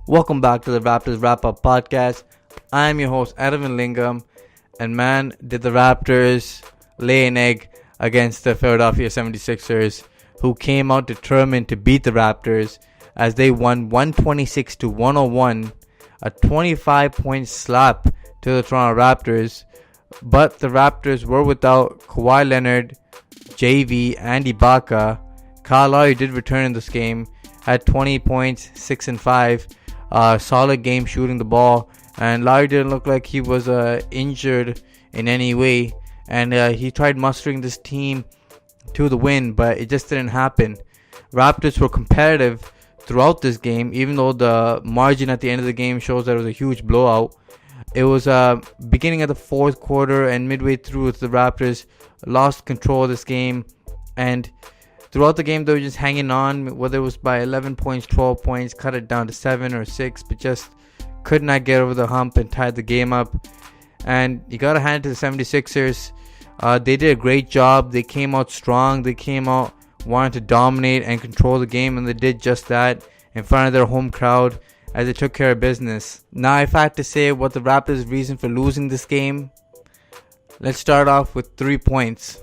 Welcome back to the Raptors RapUp podcast. I'm your host, Edwin Lingam. And man, did the Raptors lay an egg against the Philadelphia 76ers, who came out determined to beat the Raptors as they won 126-101, a 25-point slap to the Toronto Raptors. But the Raptors were without Kawhi Leonard, JV, and Ibaka. Kyle Lowry did return in this game, had 20 points, 6 and 5. Solid game shooting the ball, and Lowry didn't look like he was injured in any way, and he tried mustering this team to the win, but it just didn't happen. Raptors were competitive throughout this game, even though the margin at the end of the game shows that it was a huge blowout. It was beginning of the fourth quarter and midway through, the Raptors lost control of this game, and throughout the game, they were just hanging on, whether it was by 11 points, 12 points, cut it down to 7 or 6, but just could not get over the hump and tied the game up. And you got to hand it to the 76ers. They did a great job. They came out strong. They came out wanting to dominate and control the game, and they did just that in front of their home crowd as they took care of business. Now, if I had to say what the Raptors' reason for losing this game, let's start off with 3 points.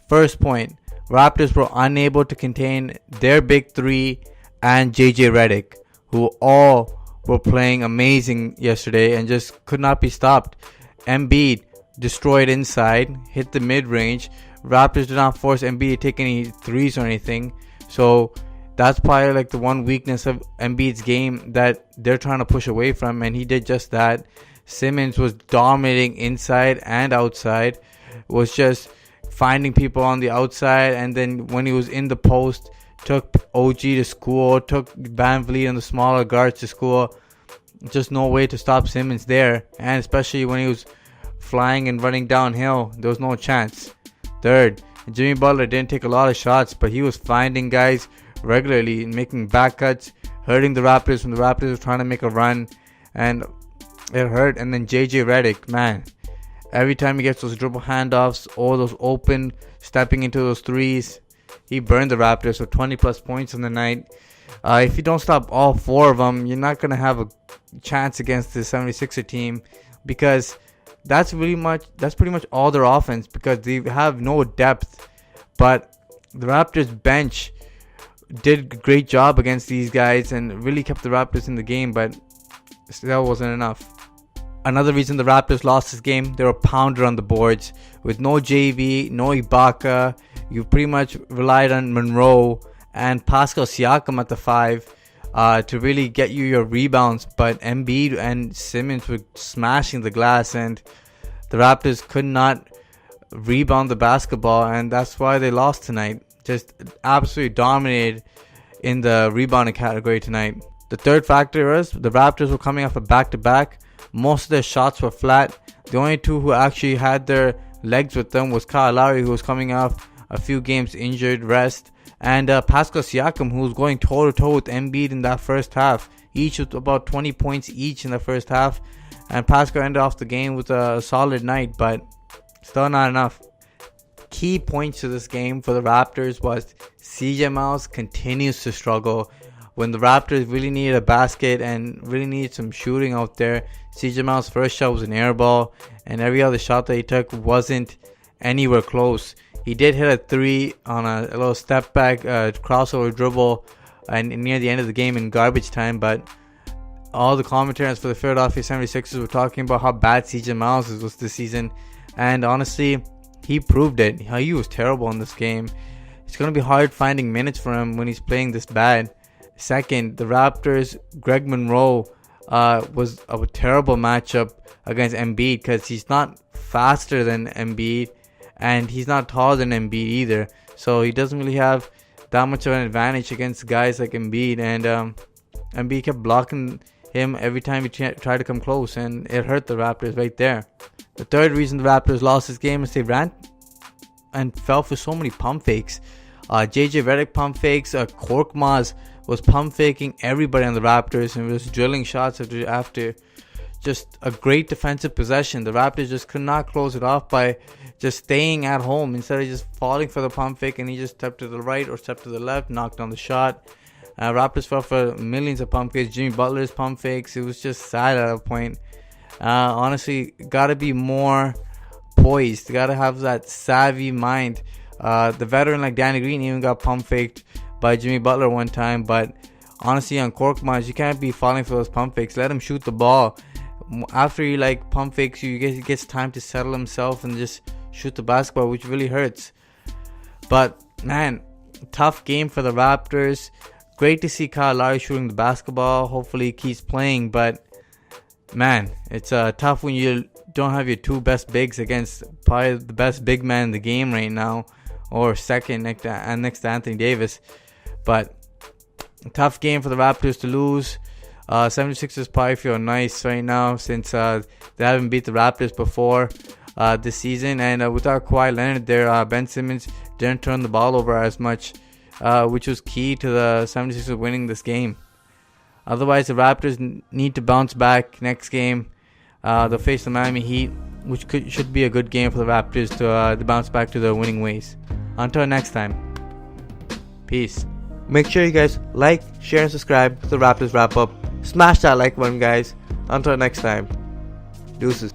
First point. Raptors were unable to contain their big three and JJ Redick, who all were playing amazing yesterday and just could not be stopped. Embiid destroyed inside, hit the mid-range. Raptors did not force Embiid to take any threes or anything. So that's probably like the one weakness of Embiid's game that they're trying to push away from, and he did just that. Simmons was dominating inside and outside, was just finding people on the outside, and then when he was in the post, took OG to school, took Van Vliet and the smaller guards to school. Just no way to stop Simmons there, and especially when he was flying and running downhill, there was no chance. Third, Jimmy Butler didn't take a lot of shots, but he was finding guys regularly and making back cuts, hurting the Raptors when the Raptors were trying to make a run, and it hurt. And then JJ Redick, man, every time he gets those dribble handoffs or those open stepping into those threes, he burned the Raptors with 20 plus points in the night. If you don't stop all four of them, you're not going to have a chance against the 76er team, because that's pretty much all their offense, because they have no depth. But the Raptors bench did a great job against these guys and really kept the Raptors in the game, but still wasn't enough. Another reason the Raptors lost this game, they were pounded on the boards. With no JV, no Ibaka, you pretty much relied on Monroe and Pascal Siakam at the 5 to really get you your rebounds. But Embiid and Simmons were smashing the glass, and the Raptors could not rebound the basketball, and that's why they lost tonight. Just absolutely dominated in the rebounding category tonight. The third factor is the Raptors were coming off a back-to-back. Most of their shots were flat. The only two who actually had their legs with them was Kyle Lowry, who was coming off a few games injured rest, and Pascal Siakam, who was going toe-to-toe with Embiid in that first half, each with about 20 points each in the first half. And Pascal ended off the game with a solid night, but still not enough. Key points to this game for the Raptors was CJ Miles continues to struggle. When the Raptors really needed a basket and really needed some shooting out there, CJ Miles' first shot was an air ball, and every other shot that he took wasn't anywhere close. He did hit a 3 on a little step back crossover dribble and near the end of the game in garbage time, but all the commentators for the Philadelphia 76ers were talking about how bad CJ Miles was this season, and honestly, he proved it. He was terrible in this game. It's going to be hard finding minutes for him when he's playing this bad. Second, the Raptors' Greg Monroe was a terrible matchup against Embiid, because he's not faster than Embiid and he's not taller than Embiid either. So he doesn't really have that much of an advantage against guys like Embiid, and Embiid kept blocking him every time he tried to come close, and it hurt the Raptors right there. The third reason the Raptors lost this game is they ran and fell for so many pump fakes. JJ Redick pump fakes, Korkmaz was pump faking everybody on the Raptors and was drilling shots after just a great defensive possession. The Raptors just could not close it off by just staying at home instead of just falling for the pump fake, and he just stepped to the right or stepped to the left, knocked on the shot. Raptors fell for millions of pump fakes. Jimmy Butler's pump fakes. It was just sad at a point. Honestly, gotta be more poised. Gotta have that savvy mind. The veteran like Danny Green even got pump faked by Jimmy Butler one time. But honestly, on Korkmaz, you can't be falling for those pump fakes. Let him shoot the ball. After he like pump fakes you, he gets time to settle himself and just shoot the basketball, which really hurts. But man, tough game for the Raptors. Great to see Kyle Lowry shooting the basketball. Hopefully he keeps playing. But man, it's tough when you don't have your two best bigs against probably the best big man in the game right now, or second next to Anthony Davis. But tough game for the Raptors to lose. 76ers probably feel nice right now since they haven't beat the Raptors before this season. And without Kawhi Leonard there, Ben Simmons didn't turn the ball over as much, which was key to the 76ers winning this game. Otherwise, the Raptors need to bounce back next game. They'll face the Miami Heat, which should be a good game for the Raptors to bounce back to their winning ways. Until next time, peace. Make sure you guys like, share, and subscribe to the Raptors Wrap Up. Smash that like button, guys. Until next time, deuces.